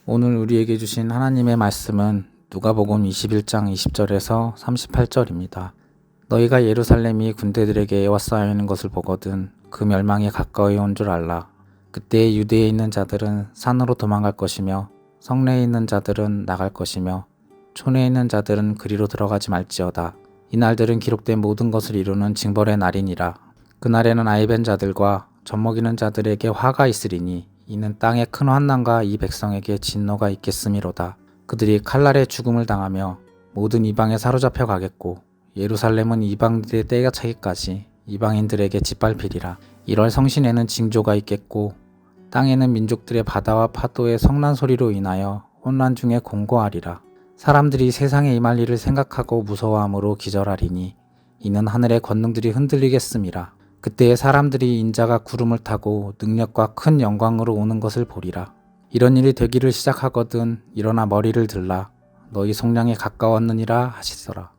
오늘 우리에게 주신 하나님의 말씀은 누가복음 21장 20절에서 38절입니다. 너희가 예루살렘이 군대들에게 에워싸여 있는 것을 보거든 그 멸망이 가까이 온 줄 알라. 그때 유대에 있는 자들은 산으로 도망갈 것이며 성내에 있는 자들은 나갈 것이며 촌에 있는 자들은 그리로 들어가지 말지어다. 이 날들은 기록된 모든 것을 이루는 징벌의 날이니라. 그날에는 아이벤 자들과 젖먹이는 자들에게 화가 있으리니 이는 땅에 큰 환난과 이 백성에게 진노가 있겠음이로다. 그들이 칼날에 죽음을 당하며 모든 이방에 사로잡혀 가겠고 예루살렘은 이방들의 때가 차기까지 이방인들에게 짓밟히리라. 1월 성신에는 징조가 있겠고 땅에는 민족들의 바다와 파도의 성난 소리로 인하여 혼란 중에 공고하리라. 사람들이 세상에 임할 일을 생각하고 무서워함으로 기절하리니 이는 하늘의 권능들이 흔들리겠음이라. 그때에 사람들이 인자가 구름을 타고 능력과 큰 영광으로 오는 것을 보리라. 이런 일이 되기를 시작하거든 일어나 머리를 들라. 너희 속량이 가까웠느니라 하시더라.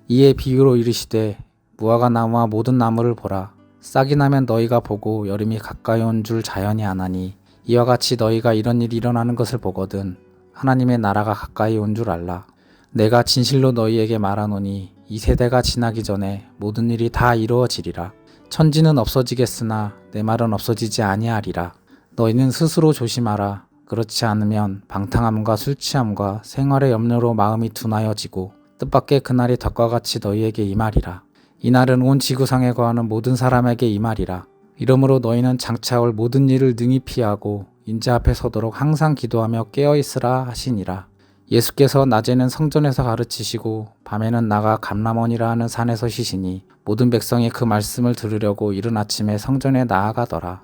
이에 비유로 이르시되 무화과 나무와 모든 나무를 보라. 싹이 나면 너희가 보고 여름이 가까이 온 줄 자연히 아나니 이와 같이 너희가 이런 일이 일어나는 것을 보거든 하나님의 나라가 가까이 온 줄 알라. 내가 진실로 너희에게 말하노니 이 세대가 지나기 전에 모든 일이 다 이루어지리라. 천지는 없어지겠으나 내 말은 없어지지 아니하리라. 너희는 스스로 조심하라. 그렇지 않으면 방탕함과 술취함과 생활의 염려로 마음이 둔하여지고 뜻밖의 그날이 덕과 같이 너희에게 임하리라. 이날은 온 지구상에 거하는 모든 사람에게 임하리라. 이러므로 너희는 장차 올 모든 일을 능히 피하고 인자 앞에 서도록 항상 기도하며 깨어있으라 하시니라. 예수께서 낮에는 성전에서 가르치시고 밤에는 나가 감람원이라 하는 산에서 쉬시니 모든 백성이 그 말씀을 들으려고 이른 아침에 성전에 나아가더라.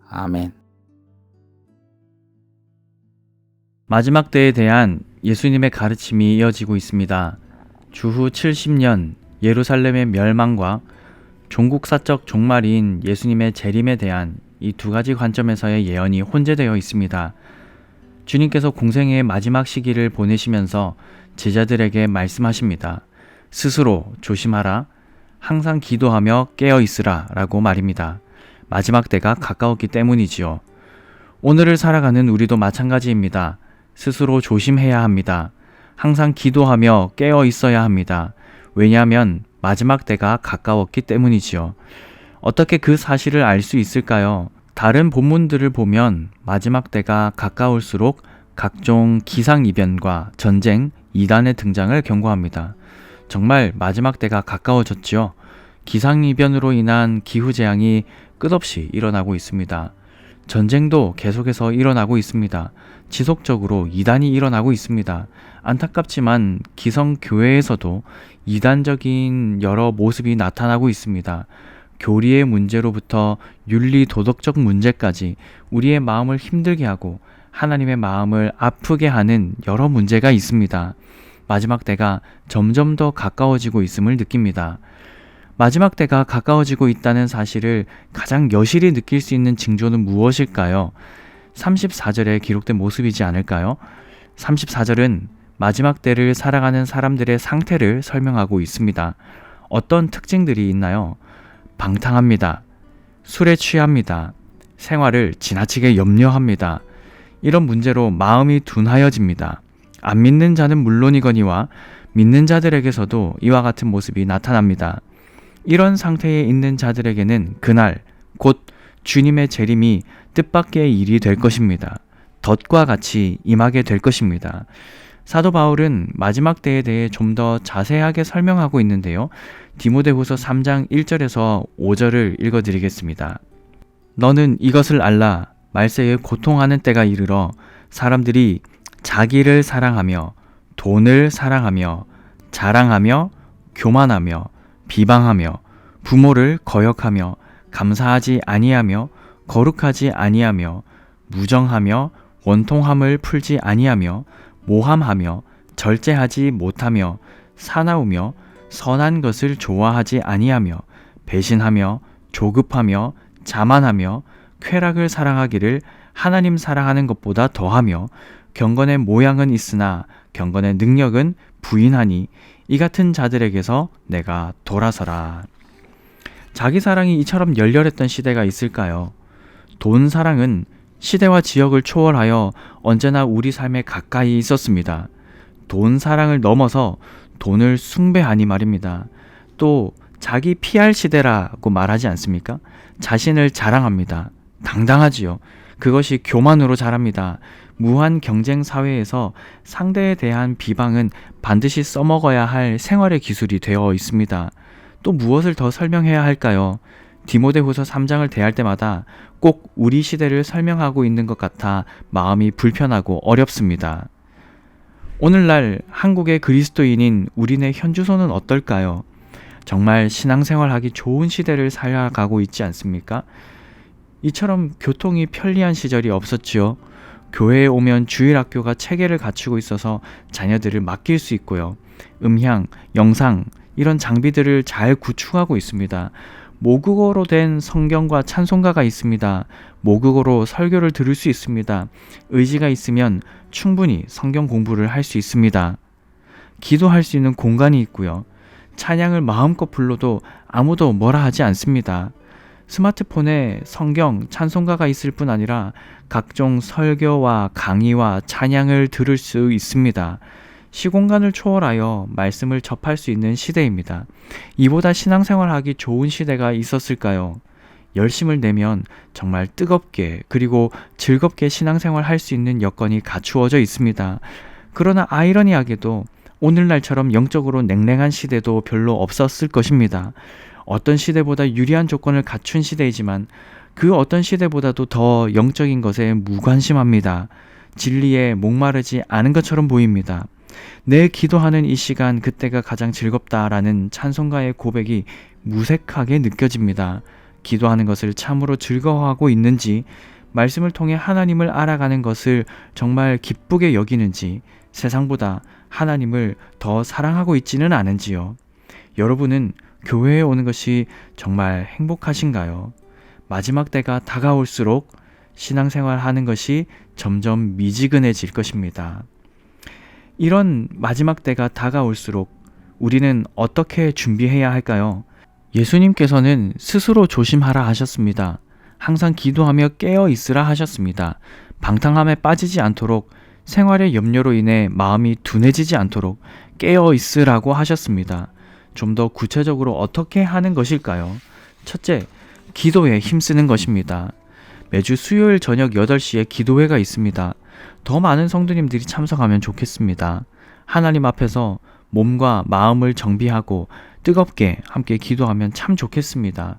아멘. 마지막 때에 대한 예수님의 가르침이 이어지고 있습니다. 주후 70년 예루살렘의 멸망과 종국사적 종말인 예수님의 재림에 대한 이 두 가지 관점에서의 예언이 혼재되어 있습니다. 주님께서 공생애의 마지막 시기를 보내시면서 제자들에게 말씀하십니다. 스스로 조심하라. 항상 기도하며 깨어 있으라 라고 말입니다. 마지막 때가 가까웠기 때문이지요. 오늘을 살아가는 우리도 마찬가지입니다. 스스로 조심해야 합니다. 항상 기도하며 깨어 있어야 합니다. 왜냐하면 마지막 때가 가까웠기 때문이지요. 어떻게 그 사실을 알 수 있을까요? 다른 본문들을 보면 마지막 때가 가까울수록 각종 기상이변과 전쟁, 이단의 등장을 경고합니다. 정말 마지막 때가 가까워졌지요. 기상이변으로 인한 기후재앙이 끝없이 일어나고 있습니다. 전쟁도 계속해서 일어나고 있습니다. 지속적으로 이단이 일어나고 있습니다. 안타깝지만 기성교회에서도 이단적인 여러 모습이 나타나고 있습니다. 교리의 문제로부터 윤리 도덕적 문제까지 우리의 마음을 힘들게 하고 하나님의 마음을 아프게 하는 여러 문제가 있습니다. 마지막 때가 점점 더 가까워지고 있음을 느낍니다. 마지막 때가 가까워지고 있다는 사실을 가장 여실히 느낄 수 있는 징조는 무엇일까요? 34절에 기록된 모습이지 않을까요? 34절은 마지막 때를 살아가는 사람들의 상태를 설명하고 있습니다. 어떤 특징들이 있나요? 방탕합니다. 술에 취합니다. 생활을 지나치게 염려합니다. 이런 문제로 마음이 둔하여집니다. 안 믿는 자는 물론이거니와 믿는 자들에게서도 이와 같은 모습이 나타납니다. 이런 상태에 있는 자들에게는 그날 곧 주님의 재림이 뜻밖의 일이 될 것입니다. 덫과 같이 임하게 될 것입니다. 사도 바울은 마지막 때에 대해 좀 더 자세하게 설명하고 있는데요. 디모데후서 3장 1절에서 5절을 읽어드리겠습니다. 너는 이것을 알라. 말세에 고통하는 때가 이르러 사람들이 자기를 사랑하며 돈을 사랑하며 자랑하며 교만하며 비방하며 부모를 거역하며 감사하지 아니하며 거룩하지 아니하며 무정하며 원통함을 풀지 아니하며 모함하며 절제하지 못하며 사나우며 선한 것을 좋아하지 아니하며 배신하며 조급하며 자만하며 쾌락을 사랑하기를 하나님 사랑하는 것보다 더하며 경건의 모양은 있으나 경건의 능력은 부인하니 이 같은 자들에게서 내가 돌아서라. 자기 사랑이 이처럼 열렬했던 시대가 있을까요? 돈 사랑은 시대와 지역을 초월하여 언제나 우리 삶에 가까이 있었습니다. 돈 사랑을 넘어서 돈을 숭배하니 말입니다. 또 자기 PR 시대라고 말하지 않습니까? 자신을 자랑합니다. 당당하지요. 그것이 교만으로 자랍니다. 무한 경쟁 사회에서 상대에 대한 비방은 반드시 써먹어야 할 생활의 기술이 되어 있습니다. 또 무엇을 더 설명해야 할까요? 디모데후서 3장을 대할 때마다 꼭 우리 시대를 설명하고 있는 것 같아 마음이 불편하고 어렵습니다. 오늘날 한국의 그리스도인인 우리네 현주소는 어떨까요? 정말 신앙생활하기 좋은 시대를 살아가고 있지 않습니까? 이처럼 교통이 편리한 시절이 없었지요. 교회에 오면 주일학교가 체계를 갖추고 있어서 자녀들을 맡길 수 있고요. 음향, 영상 이런 장비들을 잘 구축하고 있습니다. 모국어로 된 성경과 찬송가가 있습니다. 모국어로 설교를 들을 수 있습니다. 의지가 있으면 충분히 성경 공부를 할 수 있습니다. 기도할 수 있는 공간이 있고요. 찬양을 마음껏 불러도 아무도 뭐라 하지 않습니다. 스마트폰에 성경, 찬송가가 있을 뿐 아니라 각종 설교와 강의와 찬양을 들을 수 있습니다. 시공간을 초월하여 말씀을 접할 수 있는 시대입니다. 이보다 신앙생활하기 좋은 시대가 있었을까요? 열심을 내면 정말 뜨겁게 그리고 즐겁게 신앙생활 할 수 있는 여건이 갖추어져 있습니다. 그러나 아이러니하게도 오늘날처럼 영적으로 냉랭한 시대도 별로 없었을 것입니다. 어떤 시대보다 유리한 조건을 갖춘 시대이지만 그 어떤 시대보다도 더 영적인 것에 무관심합니다. 진리에 목마르지 않은 것처럼 보입니다. 내 기도하는 이 시간 그때가 가장 즐겁다라는 찬송가의 고백이 무색하게 느껴집니다. 기도하는 것을 참으로 즐거워하고 있는지, 말씀을 통해 하나님을 알아가는 것을 정말 기쁘게 여기는지, 세상보다 하나님을 더 사랑하고 있지는 않은지요. 여러분은 교회에 오는 것이 정말 행복하신가요? 마지막 때가 다가올수록 신앙생활 하는 것이 점점 미지근해질 것입니다. 이런 마지막 때가 다가올수록 우리는 어떻게 준비해야 할까요? 예수님께서는 스스로 조심하라 하셨습니다. 항상 기도하며 깨어 있으라 하셨습니다. 방탕함에 빠지지 않도록, 생활의 염려로 인해 마음이 둔해지지 않도록 깨어 있으라고 하셨습니다. 좀 더 구체적으로 어떻게 하는 것일까요? 첫째, 기도에 힘쓰는 것입니다. 매주 수요일 저녁 8시에 기도회가 있습니다. 더 많은 성도님들이 참석하면 좋겠습니다. 하나님 앞에서 몸과 마음을 정비하고 뜨겁게 함께 기도하면 참 좋겠습니다.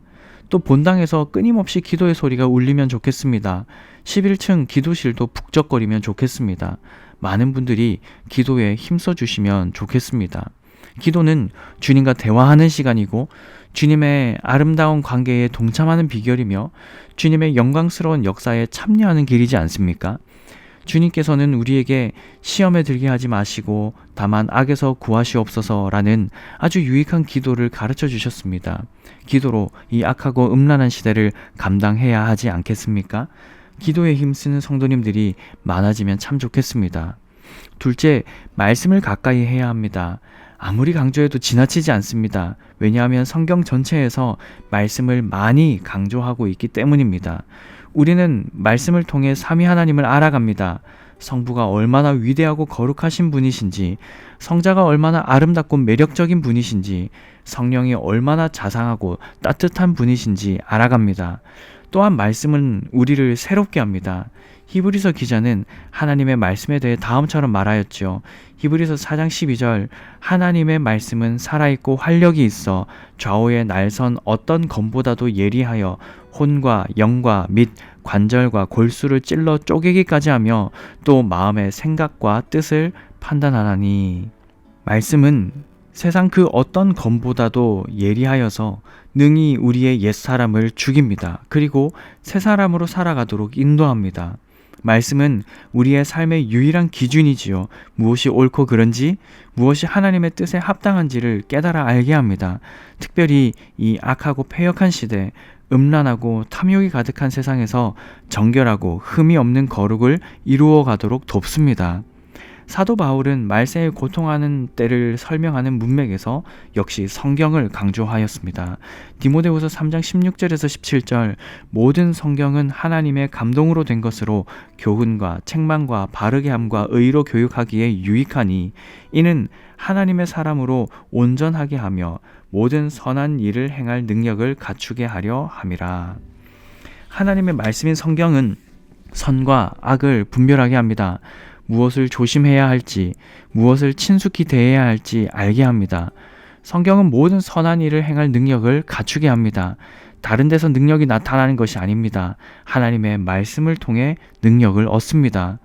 또 본당에서 끊임없이 기도의 소리가 울리면 좋겠습니다. 11층 기도실도 북적거리면 좋겠습니다. 많은 분들이 기도에 힘써 주시면 좋겠습니다. 기도는 주님과 대화하는 시간이고 주님의 아름다운 관계에 동참하는 비결이며 주님의 영광스러운 역사에 참여하는 길이지 않습니까? 주님께서는 우리에게 시험에 들게 하지 마시고 다만 악에서 구하시옵소서라는 아주 유익한 기도를 가르쳐 주셨습니다. 기도로 이 악하고 음란한 시대를 감당해야 하지 않겠습니까? 기도에 힘쓰는 성도님들이 많아지면 참 좋겠습니다. 둘째, 말씀을 가까이 해야 합니다. 아무리 강조해도 지나치지 않습니다. 왜냐하면 성경 전체에서 말씀을 많이 강조하고 있기 때문입니다. 우리는 말씀을 통해 삼위 하나님을 알아갑니다. 성부가 얼마나 위대하고 거룩하신 분이신지, 성자가 얼마나 아름답고 매력적인 분이신지, 성령이 얼마나 자상하고 따뜻한 분이신지 알아갑니다. 또한 말씀은 우리를 새롭게 합니다. 히브리서 기자는 하나님의 말씀에 대해 다음처럼 말하였죠. 히브리서 4장 12절, 하나님의 말씀은 살아있고 활력이 있어 좌우의 날선 어떤 검보다도 예리하여 혼과 영과 및 관절과 골수를 찔러 쪼개기까지 하며 또 마음의 생각과 뜻을 판단하나니. 말씀은 세상 그 어떤 검보다도 예리하여서 능히 우리의 옛사람을 죽입니다. 그리고 새 사람으로 살아가도록 인도합니다. 말씀은 우리의 삶의 유일한 기준이지요. 무엇이 옳고 그른지, 무엇이 하나님의 뜻에 합당한지를 깨달아 알게 합니다. 특별히 이 악하고 패역한 시대, 음란하고 탐욕이 가득한 세상에서 정결하고 흠이 없는 거룩을 이루어 가도록 돕습니다. 사도 바울은 말세에 고통하는 때를 설명하는 문맥에서 역시 성경을 강조하였습니다. 디모데후서 3장 16절에서 17절 모든 성경은 하나님의 감동으로 된 것으로 교훈과 책망과 바르게 함과 의로 교육하기에 유익하니 이는 하나님의 사람으로 온전하게 하며 모든 선한 일을 행할 능력을 갖추게 하려 함이라. 하나님의 말씀인 성경은 선과 악을 분별하게 합니다. 무엇을 조심해야 할지, 무엇을 친숙히 대해야 할지 알게 합니다. 성경은 모든 선한 일을 행할 능력을 갖추게 합니다. 다른 데서 능력이 나타나는 것이 아닙니다. 하나님의 말씀을 통해 능력을 얻습니다.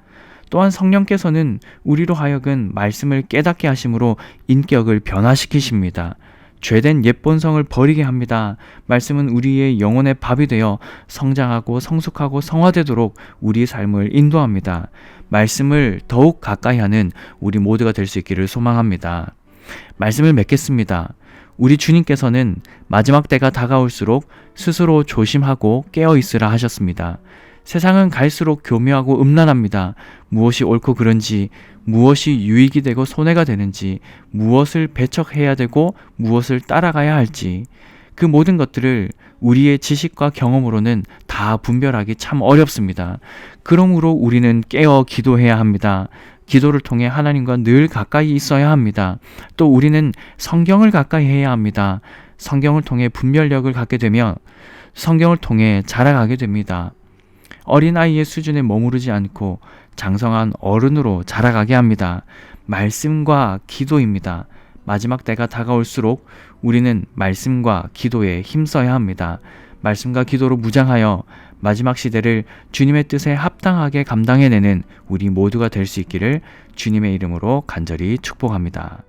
또한 성령께서는 우리로 하여금 말씀을 깨닫게 하심으로 인격을 변화시키십니다. 죄된 옛 본성을 버리게 합니다. 말씀은 우리의 영혼의 밥이 되어 성장하고 성숙하고 성화되도록 우리 삶을 인도합니다. 말씀을 더욱 가까이 하는 우리 모두가 될 수 있기를 소망합니다. 말씀을 맺겠습니다. 우리 주님께서는 마지막 때가 다가올수록 스스로 조심하고 깨어 있으라 하셨습니다. 세상은 갈수록 교묘하고 음란합니다. 무엇이 옳고 그른지, 무엇이 유익이 되고 손해가 되는지, 무엇을 배척해야 되고 무엇을 따라가야 할지, 그 모든 것들을 우리의 지식과 경험으로는 다 분별하기 참 어렵습니다. 그러므로 우리는 깨어 기도해야 합니다. 기도를 통해 하나님과 늘 가까이 있어야 합니다. 또 우리는 성경을 가까이 해야 합니다. 성경을 통해 분별력을 갖게 되며 성경을 통해 자라가게 됩니다. 어린아이의 수준에 머무르지 않고 장성한 어른으로 자라가게 합니다. 말씀과 기도입니다. 마지막 때가 다가올수록 우리는 말씀과 기도에 힘써야 합니다. 말씀과 기도로 무장하여 마지막 시대를 주님의 뜻에 합당하게 감당해내는 우리 모두가 될 수 있기를 주님의 이름으로 간절히 축복합니다.